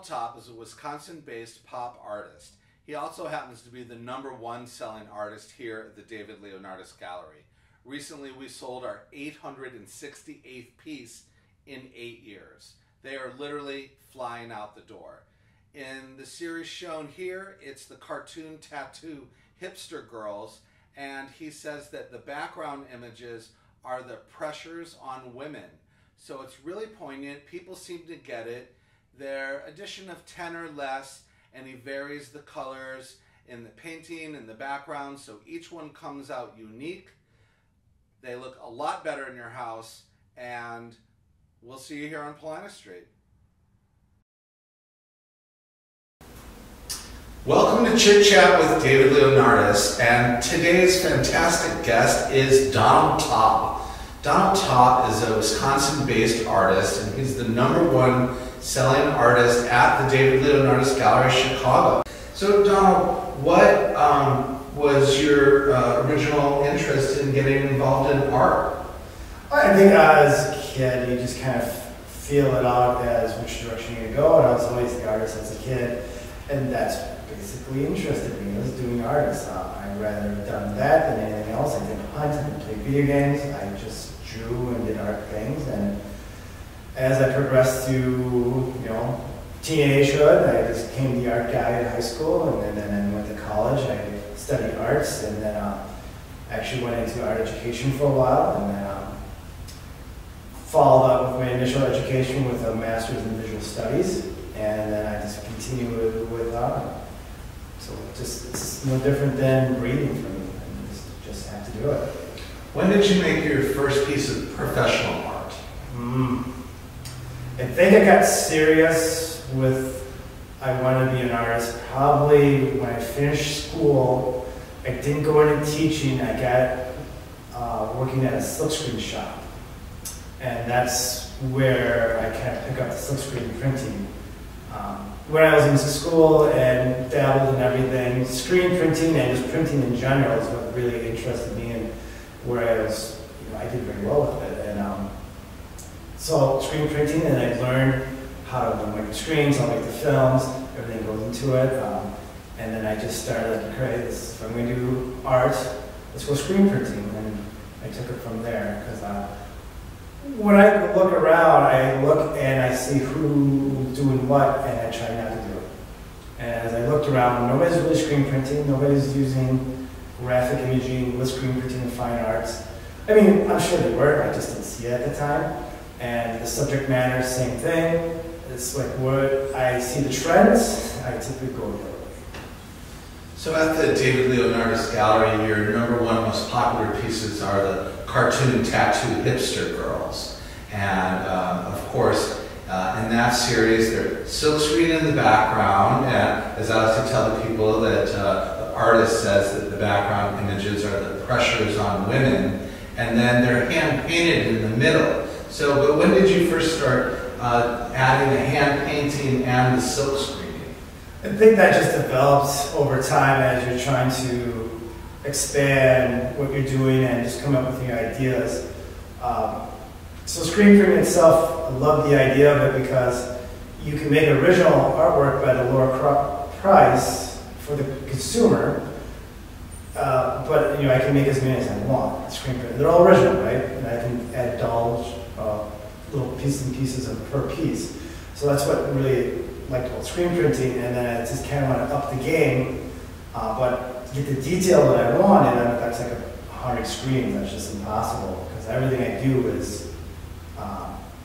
Donald Topp is a Wisconsin-based pop artist. He also happens to be the #1 selling artist here at the David Leonardis Gallery. Recently we sold our 868th piece in 8 years. They are literally flying out the door. In the series shown here, it's the cartoon Tattoo Hipster Girls, and he says that the background images are the pressures on women. So it's really poignant. People seem to get it. Their addition of 10 or less, and he varies the colors in the painting and the background, so each one comes out unique. They look a lot better in your house, and we'll see you here on Paulina Street. Welcome to Chit Chat with David Leonardis, and today's fantastic guest is Donald Topp. Donald Topp is a Wisconsin-based artist, and he's the #1 selling artist at the David Leonardis Gallery, Chicago. So Donald, what was your original interest in getting involved in art? I think as a kid, you just kind of feel it out as which direction you go, and I was always the artist as a kid, and that's basically interested me. I was doing art. I'd rather have done that than anything else. I didn't hunt, I didn't play video games, I just drew and did art things, and as I progressed through, teenagehood, I just became the art guy in high school, and then I went to college. I studied arts, and then actually went into art education for a while, and then followed up with my initial education with a master's in visual studies, and then I just continued with art. So it's no different than breathing for me. I just have to do it. When did you make your first piece of professional art? I think I got serious with I want to be an artist probably when I finished school. I didn't go into teaching. I got working at a silkscreen shop, and that's where I kind of pick up the silkscreen printing. When I was in school and dabbled in everything, screen printing and just printing in general is what really interested me, and where I was, I did very well with it. And so screen printing, and I learned how to make the screens, how to make the films, everything goes into it. And then I just started, okay, if I'm going to do art, let's go screen printing. And I took it from there, because when I look around, I look and I see who's doing what, and I try not to do it. And as I looked around, nobody's really screen printing, nobody's using graphic imaging with screen printing and fine arts. I mean, I'm sure they were, I just didn't see it at the time. And the subject matter, same thing. It's like what I see the trends, I typically go the other way. So at the David Leonardis Gallery, your #1 most popular pieces are the cartoon Tattoo Hipster Girls. And of course, in that series, there's silkscreen in the background, and as I like to tell the people, that the artist says that the background images are the pressures on women, and then they're hand painted in the middle. So, but when did you first start adding the hand painting and the silk screening? I think that just develops over time as you're trying to expand what you're doing and just come up with new ideas. So screen printing itself, I love the idea of it because you can make original artwork at a lower price for the consumer, but I can make as many as I want. Screen print, they're all original, right? And I can add dolls, little pieces and pieces of per piece. So that's what really liked about screen printing, and then I just kind of want to up the game, but to get the detail that I want, and that's like 100 screens. That's just impossible, because everything I do is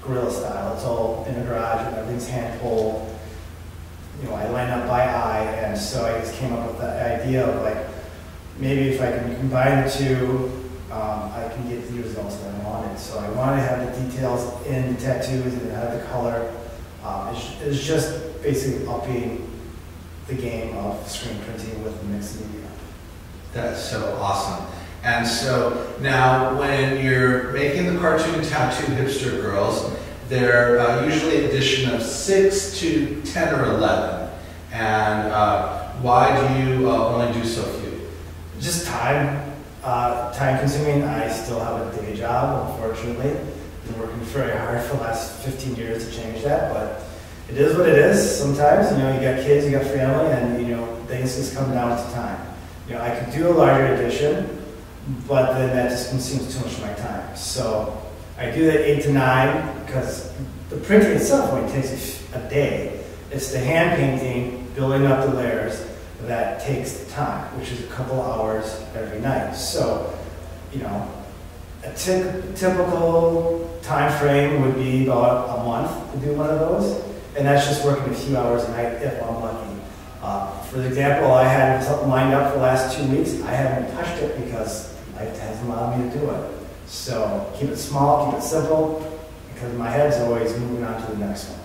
guerrilla style. It's all in the garage, and everything's hand pulled. I line up by eye, and so I just came up with the idea of maybe if I can combine the two, I can get the results that I wanted. So I want to have the details in the tattoos and have the color. It's just basically upping the game of screen printing with mixed media. That's so awesome. And so now when you're making the cartoon Tattoo Hipster Girls, they're usually an edition of 6 to 10 or 11. And why do you only do so few? Just time. Time consuming. I still have a day job, unfortunately. Been working very hard for the last 15 years to change that, but it is what it is sometimes. You know, you got kids, you got family, and you know, things just come down to time. You know, I could do a larger edition, but then that just consumes too much of my time. So I do that 8 to 9 because the printing itself only takes a day. It's the hand painting, building up the layers, that takes the time, which is a couple hours every night. So, you know, a typical time frame would be about a month to do one of those, and that's just working a few hours a night if I'm lucky. For example, I had something lined up for the last 2 weeks. I haven't touched it because life hasn't allowed me to do it. So keep it small, keep it simple, because my head's always moving on to the next one.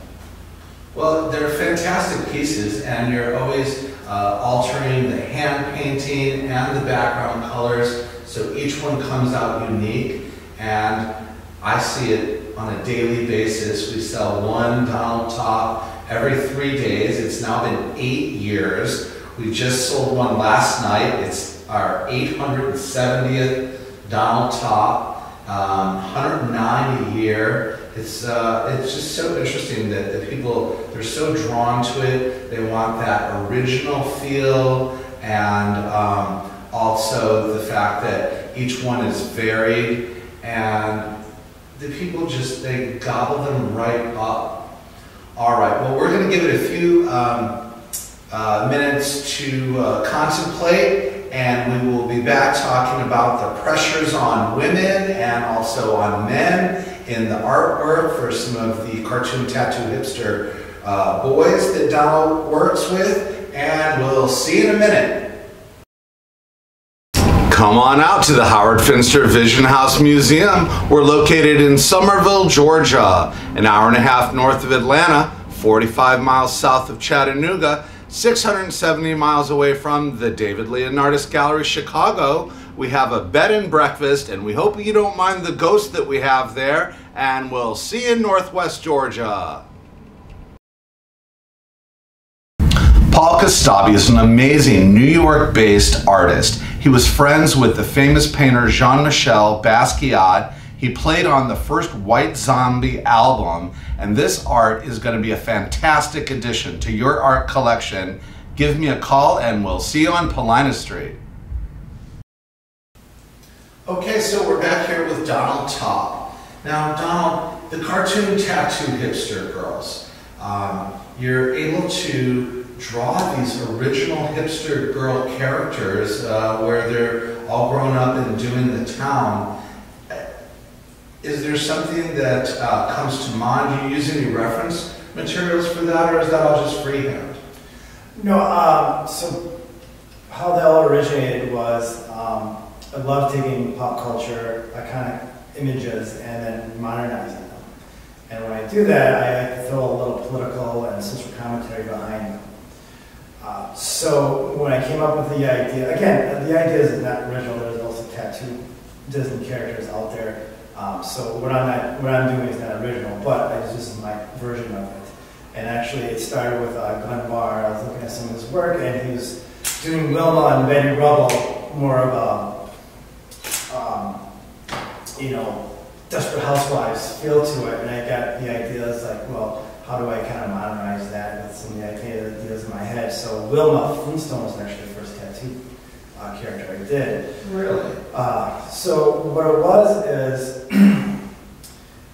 Well, they're fantastic pieces, and you're always altering the hand painting and the background colors, so each one comes out unique, and I see it on a daily basis. We sell one Donald Topp every 3 days. It's now been 8 years. We just sold one last night. It's our 870th Donald Topp, 109 a year. It's just so interesting that the people, they're so drawn to it. They want that original feel, and also the fact that each one is varied, and the people just, they gobble them right up. All right, well, we're going to give it a few minutes to contemplate, and we will be back talking about the pressures on women and also on men in the artwork for some of the cartoon tattoo hipster boys that Donald works with, and we'll see you in a minute. Come on out to the Howard Finster Vision House Museum. We're located in Summerville, Georgia, an hour and a half north of Atlanta, 45 miles south of Chattanooga, 670 miles away from the David Leonardis Gallery, Chicago. We have a bed and breakfast, and we hope you don't mind the ghost that we have there, and we'll see you in Northwest Georgia. Paul Kostabi is an amazing New York-based artist. He was friends with the famous painter Jean-Michel Basquiat. He played on the first White Zombie album, and this art is going to be a fantastic addition to your art collection. Give me a call, and we'll see you on Paulina Street. Okay, so we're back here with Donald Topp. Now, Donald, the cartoon Tattoo Hipster Girls, you're able to draw these original hipster girl characters where they're all grown up and doing the town. Is there something that comes to mind? Do you use any reference materials for that, or is that all just freehand? No, so how that all originated was I love taking pop culture, iconic images, and then modernizing them. And when I do that, I like to throw a little political and social commentary behind them. So when I came up with the idea, again, the idea is not original. There's also tattoo Disney characters out there. So what I'm doing is not original, but it's just my version of it. And actually, it started with Glenn Barr. I was looking at some of his work, and he was doing Wilma and Betty Rubble, more of a you know, Desperate Housewives feel to it. And I got the ideas like, well, how do I kind of modernize that with some of the ideas in my head? So Wilma Flintstone was actually the first tattoo character I did. Really? So what it was is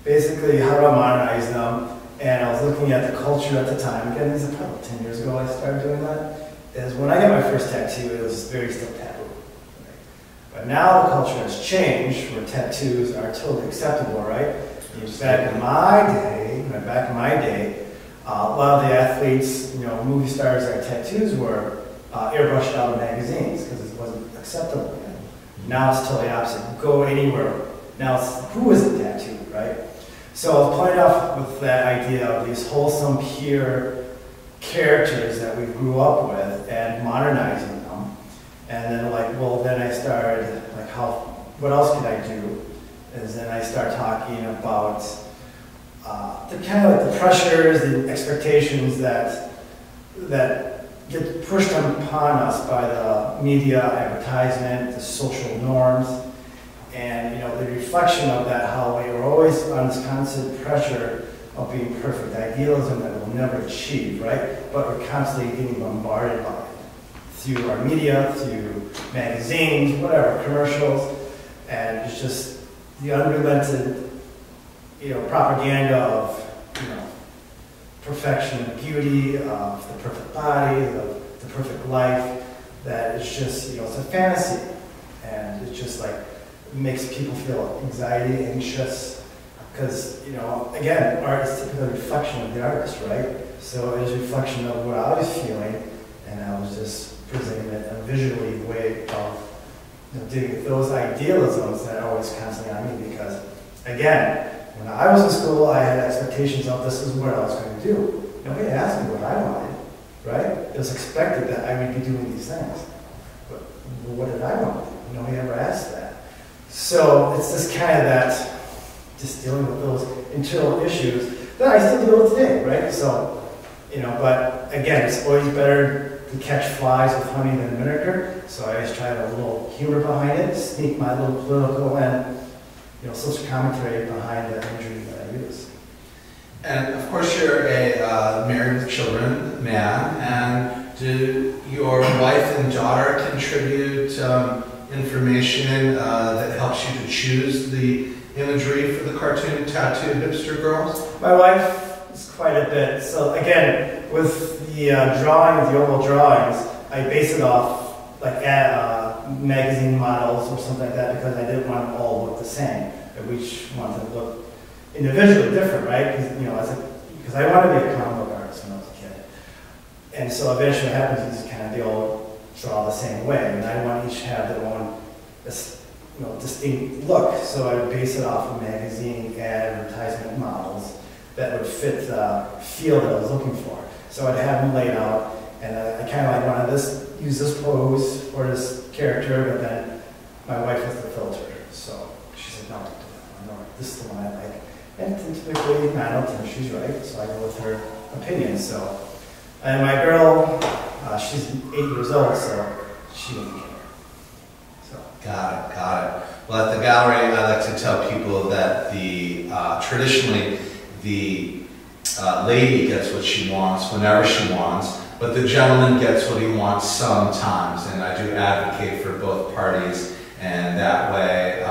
basically how do I modernize them? And I was looking at the culture at the time. Again, this is probably 10 years ago I started doing that. Is when I got my first tattoo, it was very still taboo. But now the culture has changed, where tattoos are totally acceptable, right? Back in my day, a lot of the athletes, you know, movie stars, their tattoos were airbrushed out of magazines because it wasn't acceptable yet. Now it's totally opposite. Go anywhere. Now it's who isn't tattooed, right? So I was playing off with that idea of these wholesome, pure characters that we grew up with and modernizing them. And then then I started what else could I do? Is then I start talking about the kind of like the pressures, the expectations that get pushed upon us by the media, advertisement, the social norms, and you know the reflection of that. How we were always on this constant pressure of being perfect, idealism that we'll never achieve, right? But we're constantly getting bombarded by it through our media, through magazines, whatever, commercials, and it's just the unrelenting, propaganda of, perfection and beauty, of the perfect body, the perfect life, that it's just, it's a fantasy. And it's just like, makes people feel anxiety, anxious, because, again, art is typically a reflection of the artist, right? So it is a reflection of what I was feeling, and I was just presenting it in a visually way of dealing with those idealisms that are always constantly on me, because, again, when I was in school, I had expectations of this is what I was going to do. Nobody asked me what I wanted, right? It was expected that I would be doing these things. But what did I want? Nobody ever asked that. So it's just kind of that, just dealing with those internal issues that I still deal with today, right? So, but again, it's always better to catch flies with honey than vinegar. So I always try to have a little humor behind it, sneak my little political and social commentary behind the imagery that I use. And of course, you're a married with children man, and do your wife and daughter contribute information that helps you to choose the imagery for the cartoon Tattoo Hipster Girls? My wife is quite a bit. So again, with the drawings, the oval drawings, I base it off like magazine models or something like that, because I didn't want them all look the same. I each wanted to look individually different, right? Because I wanted to be a comic book artist when I was a kid. And so eventually what happens is they all draw the same way, and I want each to have their own distinct look. So I would base it off of magazine advertisement models that would fit the feel that I was looking for. So I'd have them laid out, and I kind of wanted use this pose for this character, but then my wife was the filter. So she said, no, this is the one I like. And typically, 9 out of 10, she's right, so I go with her opinion. So, and my girl, she's 8 years old, so she didn't care. So. Got it. Well, at the gallery, I like to tell people that traditionally, the lady gets what she wants whenever she wants, but the gentleman gets what he wants sometimes, and I do advocate for both parties, and that way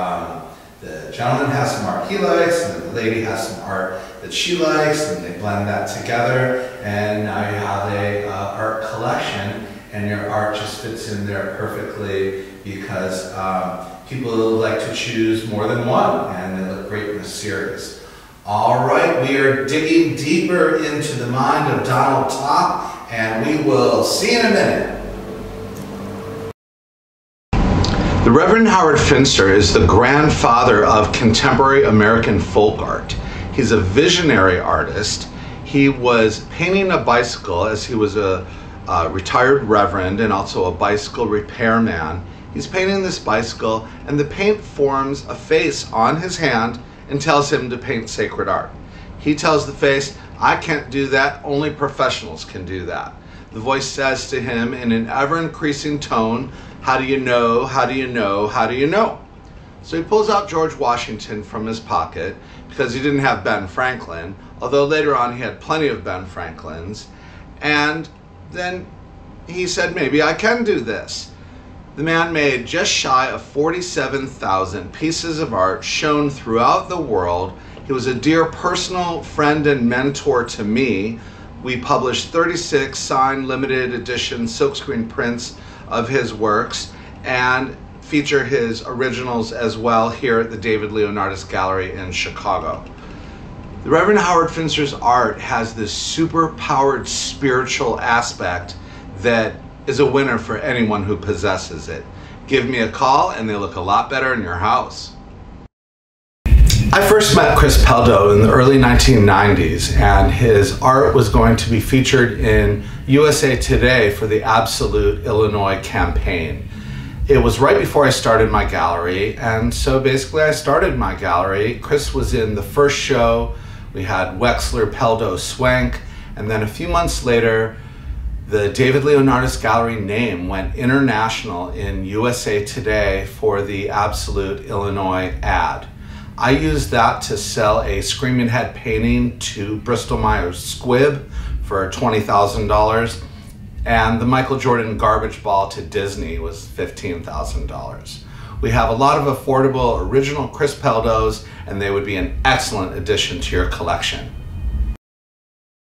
the gentleman has some art he likes, and the lady has some art that she likes, and they blend that together, and now you have a art collection, and your art just fits in there perfectly, because people like to choose more than one, and they look great in a series. All right, we are digging deeper into the mind of Donald Topp, and we will see you in a minute. The Reverend Howard Finster is the grandfather of contemporary American folk art. He's a visionary artist. He was painting a bicycle as he was a retired reverend and also a bicycle repairman. He's painting this bicycle, and the paint forms a face on his hand and tells him to paint sacred art. He tells the face, I can't do that, only professionals can do that. The voice says to him in an ever-increasing tone, how do you know, how do you know, how do you know? So he pulls out George Washington from his pocket, because he didn't have Ben Franklin, although later on he had plenty of Ben Franklins, and then he said, maybe I can do this. The man made just shy of 47,000 pieces of art shown throughout the world. He was a dear personal friend and mentor to me. We published 36 signed limited edition silkscreen prints of his works and feature his originals as well here at the David Leonardis Gallery in Chicago. The Reverend Howard Finster's art has this super-powered spiritual aspect that is a winner for anyone who possesses it. Give me a call and they look a lot better in your house. I first met Chris Peldo in the early 1990s, and his art was going to be featured in USA Today for the Absolute Illinois campaign. It was right before I started my gallery, and so basically I started my gallery. Chris was in the first show. We had Wexler, Peldo, Swank, and then a few months later, the David Leonardis Gallery name went international in USA Today for the Absolute Illinois ad. I used that to sell a Screaming Head painting to Bristol Myers Squibb for $20,000, and the Michael Jordan garbage ball to Disney was $15,000. We have a lot of affordable original Chris Peldos, and they would be an excellent addition to your collection.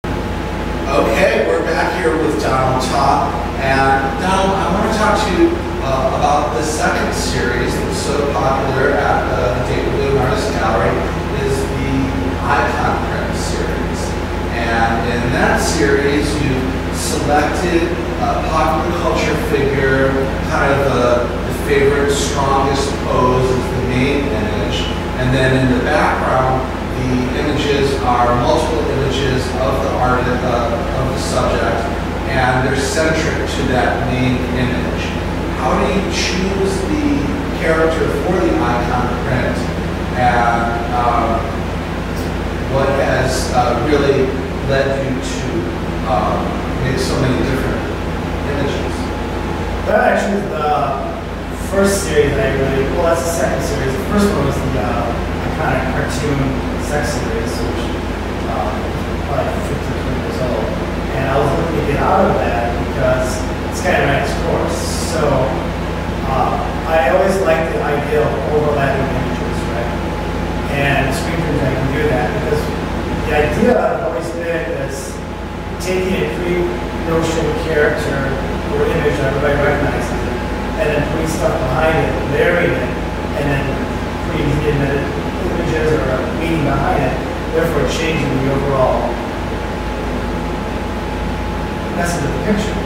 Okay, we're back here with Donald Topp, and Donald, I want to talk to you about the second series that's so popular at the David Leonardis Gallery is the Icon Print series. And in that series, you selected a popular culture figure, kind of the favorite, strongest pose as the main image, and then in the background, the images are multiple images of the artist, of the subject, and they're centric to that main image. How do you choose the character for the icon print, and what has really led you to make so many different images? That actually is the first series that I really, well, that's the second series. The first one was the iconic cartoon sex series, which probably 15, 20 years old. And I was looking to get out of that because it's kind of ran its course. So I always liked the idea of overlapping images, right? And screen printing, I can do that because the idea I've always been is taking a pre-notion character or image that everybody recognizes it, and then putting stuff behind it, layering it, and then putting hidden images or a meaning behind it, therefore changing the overall message of the picture.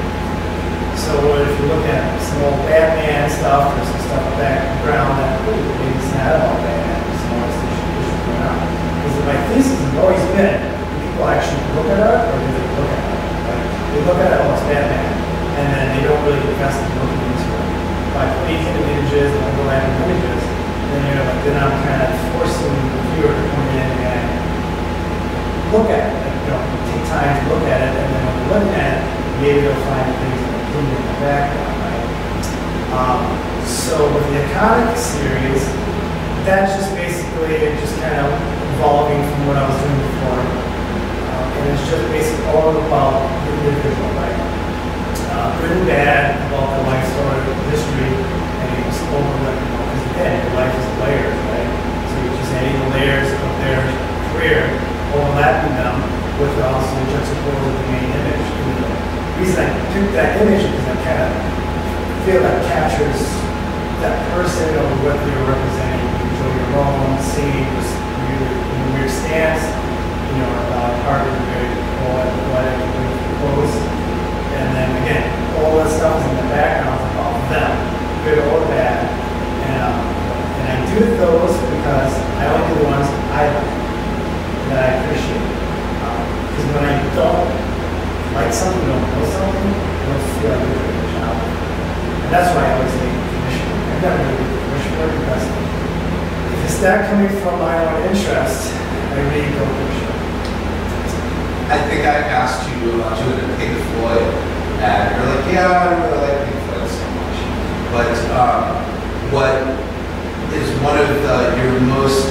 So if you look at some old Batman stuff, there's some stuff in the background that maybe it's not all Batman, there's some more issues going on. Because my thesis has always been, do people actually look at art, or do they look at art? Like, they look at it, oh, it's Batman, and then they don't really invest in looking into it. By putting hidden images and overlapping images, then I'm kind of forcing the viewer to come in and look at it, take time to look at it, and then when they look at it, maybe they'll find things that are included in the background, right? So with the Iconic series, that's just basically just kind of evolving from what I was doing before. And it's just basically all about the individual, right? Good and bad, about the life story, history, and you just overlook, because again, your life is layers, right? So you're just adding the layers of their career, overlapping them with also juxtaposed with the main image. And the reason I picked that image is because I kind of feel that captures that person or what they're representing. You enjoy your role, singing, just in a weird stance, part of the very poetic pose. And then again, all that stuff is in the background about them, good or bad. And I do those because I only do the ones I like, that I appreciate. Because when I don't like something, don't know something, I don't feel like I'm doing a job. And that's why I always say commissioner. I never really do commissioner because if it's not coming from my own interest, I really don't commissioner. I think I asked you about doing a Pink Floyd, and you're like, yeah, I don't really like Pink Floyd so much. But what is one of your most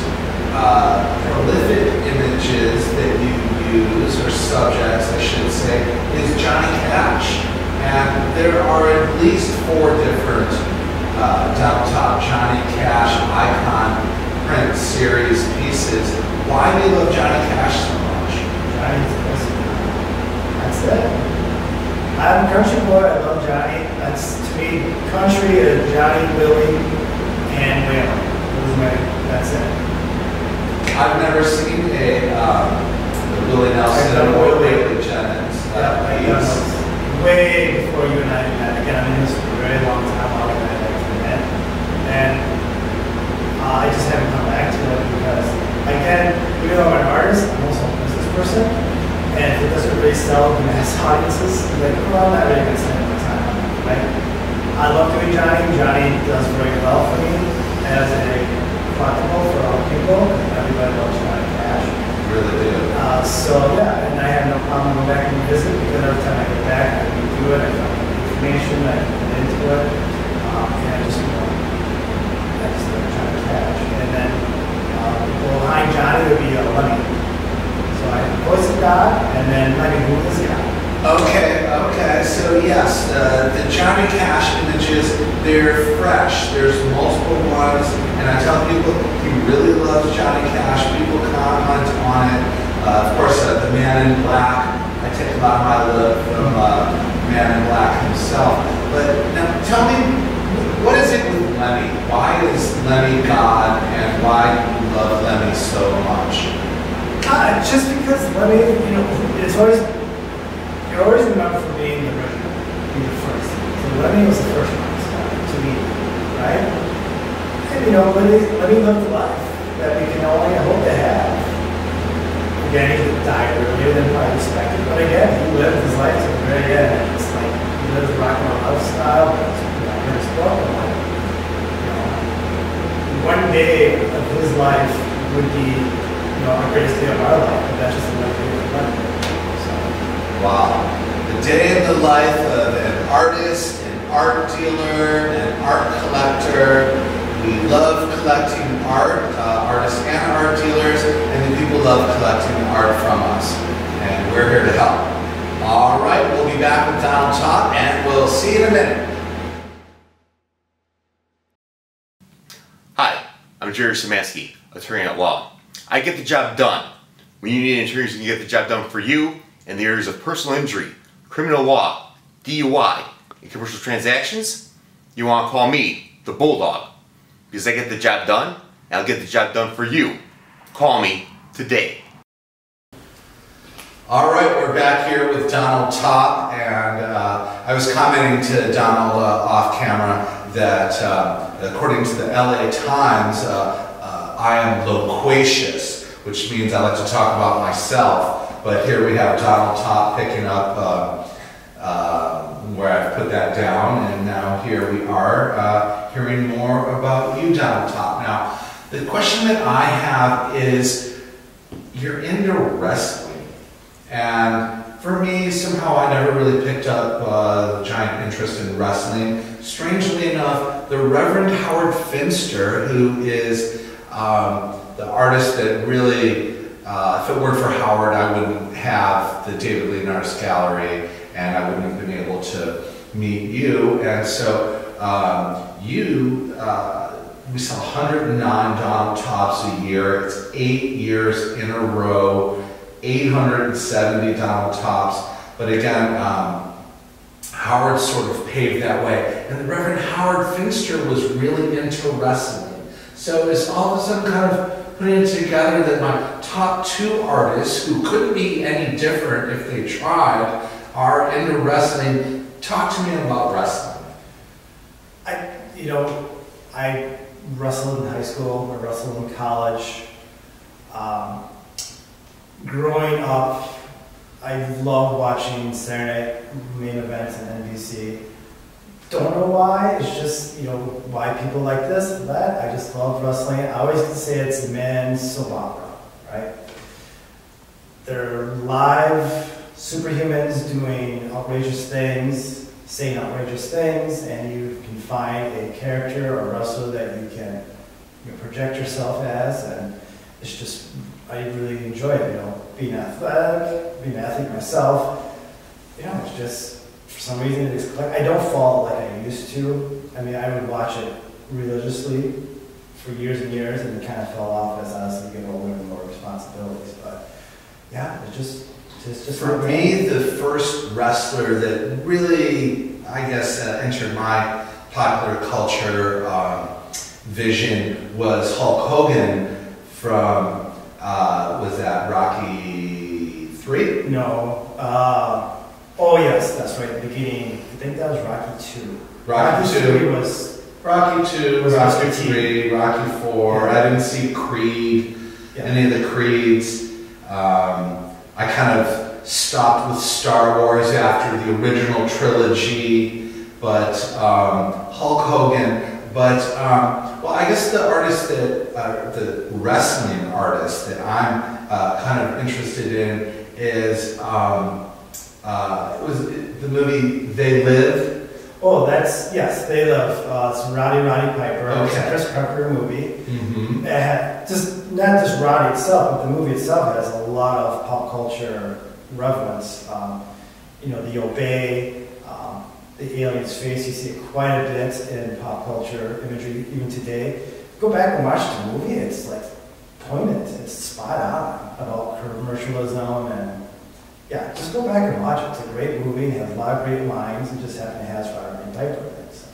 prolific images that you use, or subjects, I should say, is Johnny Cash. And there are at least 4 different Donald Topp Johnny Cash icon print series pieces. Why do you love Johnny Cash so much? Johnny's the best. That's it. I'm a country boy. I love Johnny. That's, to me, country is Johnny, Willie, and Waylon. That's it. I've never seen a Willie Nelson or Waylon Jennings. Way before you and I met. Again, I've been in this for a very long time. I'll met. And I just haven't come back to it because, again, even though I'm an artist, I'm also a business person. And if it doesn't really sell to mass audiences, I'm like, well, I'm not really going to spend my time on it, right? I love doing Johnny. Johnny does very well for me as a collectible for other people. Everybody loves Johnny Cash. Really do. So yeah, and I have no problem going back and visit because every time I get back, I redo it, I find the information, I put into it, and I just love Johnny Cash. And then well, behind Johnny would be Lemmy. So I voice of God, and then Lemmy, who is God? Okay, so yes, the Johnny Cash images, they're fresh. There's multiple ones, and I tell people he really loves Johnny Cash. People comment on it. Of course, the Man in Black, I take a lot of my look from Man in Black himself. But now tell me, what is it with Lemmy? Why is Lemmy God, and why do you love Lemmy so much? Just because Lemmy, it's always, you're always remembered for being the original, being the first. So Lemmy was the first one to me, right? And Lemmy lived a life that we can only hope to have. Again, he died earlier than probably expected, but again, he lived his life to the very end. It's like he lived a rock and roll lifestyle. His book, one day of his life would be, our greatest day of our life, but that's just another day of life. So. Wow. The day in the life of an artist, an art dealer, an art collector. We love collecting art, artists and art dealers, and the people love collecting art from us. And we're here to help. All right, we'll be back with Donald Topp, and we'll see you in a minute. Hi, I'm Jerry Szymanski, attorney at law. I get the job done. When you need attorneys who can get the job done for you in the areas of personal injury, criminal law, DUI, and commercial transactions, you want to call me, the Bulldog, because I get the job done, and I'll get the job done for you. Call me today. All right, we're back here with Donald Topp, and I was commenting to Donald off camera that according to the LA Times, I am loquacious, which means I like to talk about myself. But here we have Donald Topp picking up where I've put that down, and now here we are hearing more about you, Donald Topp. Now, the question that I have is, you're into wrestling, and for me, somehow I never really picked up a giant interest in wrestling. Strangely enough, the Reverend Howard Finster, who is the artist that really, if it weren't for Howard, I wouldn't have the David Leonardis Gallery, and I wouldn't have been able to meet you. And so we sell 109 Donald Topps a year. It's 8 years in a row, 870 Donald Topps. But again, Howard sort of paved that way. And the Reverend Howard Finster was really into wrestling. So it's all of a sudden kind of putting it together that my top 2 artists, who couldn't be any different if they tried, are into wrestling. Talk to me about wrestling. I wrestled in high school, I wrestled in college. Growing up, I loved watching Saturday night main events on NBC. Don't know why, it's just, why people like this and that. I just love wrestling. I always say it's men's soap opera, right? They're live superhumans doing outrageous things, saying outrageous things, and you can find a character or wrestler that you can project yourself as, and it's just, I really enjoy it, being athletic, being an athlete myself. It's just, for some reason, I don't fall like I used to. I mean, I would watch it religiously for years and years, and it kind of fell off as I was getting older and more responsibilities. But yeah, it's just for me, the first wrestler that really, I guess, entered my popular culture vision was Hulk Hogan from, was that Rocky 3? No. Oh yes, that's right. The beginning. I think that was Rocky 2. Rocky 2 3 was Rocky 2, Rocky 3, Rocky 4. I didn't see Creed, any of the Creeds. I kind of stopped with Star Wars after the original trilogy, but Hulk Hogan. But well, I guess the artist that the wrestling artist that I'm kind of interested in is. It was the movie They Live. Oh, yes, They Live. It's Roddy Piper. Okay. It's a Chris Tucker movie. Mm-hmm. Not just Roddy itself, but the movie itself has a lot of pop culture relevance. The Obey, the alien's face, you see it quite a bit in pop culture imagery even today. Go back and watch the movie, it's like poignant, it's spot on about commercialism and yeah, just go back and watch it. It's a great movie, it has a lot of great lines, and just happen to have Roddy Piper in it. So.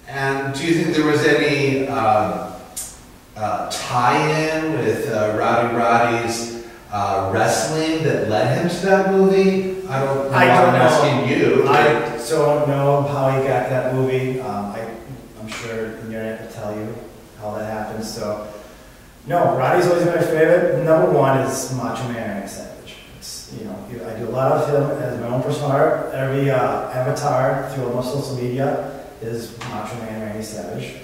And do you think there was any tie-in with Roddy's wrestling that led him to that movie? I don't know. I'm asking you. I don't know how he got that movie. I'm sure the internet will tell you how that happened. So, no, Roddy's always been my favorite. Number one is Macho Man Randy Savage. I do a lot of him as my own personal art. Every avatar through almost social media is Macho Man Randy Savage.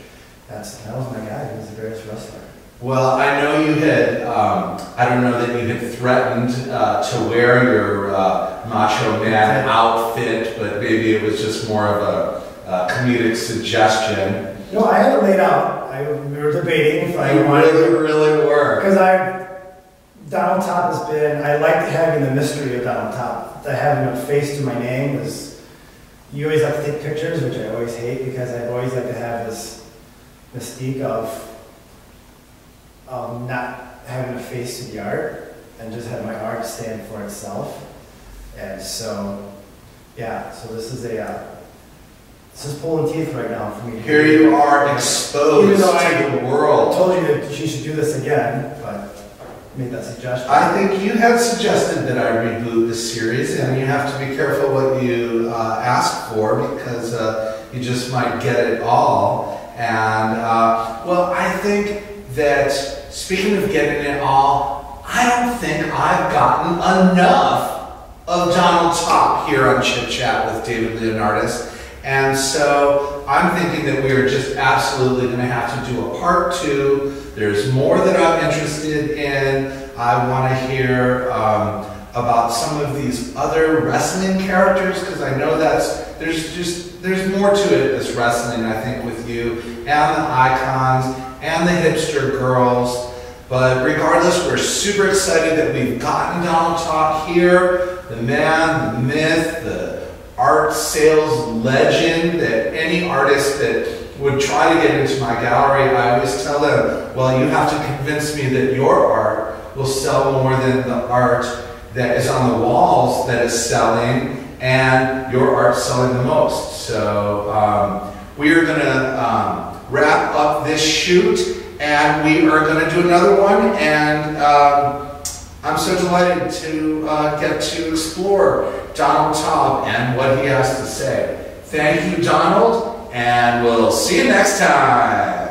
That was my guy. He was the greatest wrestler. Well, I know you had, I don't know that you had threatened to wear your Macho Man outfit, but maybe it was just more of a comedic suggestion. No, I had it laid out. We were debating if I wanted to really work. Because Donald Topp has been, I liked having the mystery of Donald Topp. Having a face to my name was, you always like to take pictures, which I always hate because I always like to have this mystique of not having a face to the art and just have my art stand for itself. And so, yeah, so this is pulling teeth right now for me. Here you are exposed to the world. I told you that she should do this again, but I made that suggestion. I think you had suggested that I reboot the series, and you have to be careful what you ask for because you just might get it all. And, well, I think that speaking of getting it all, I don't think I've gotten enough of Donald Topp here on Chit Chat with David Leonardis. And so I'm thinking that we are just absolutely going to have to do a part 2. There's more that I'm interested in. I want to hear about some of these other wrestling characters because I know there's more to it, this wrestling, I think, with you and the icons and the hipster girls. But regardless, we're super excited that we've gotten Donald Topp here, the man, the myth, the art sales legend, that any artist that would try to get into my gallery, I always tell them, well, you have to convince me that your art will sell more than the art that is on the walls that is selling, and your art's selling the most. So we are going to wrap up this shoot, and we are going to do another one, and I'm so delighted to get to explore Donald Topp and what he has to say. Thank you, Donald, and we'll see you next time.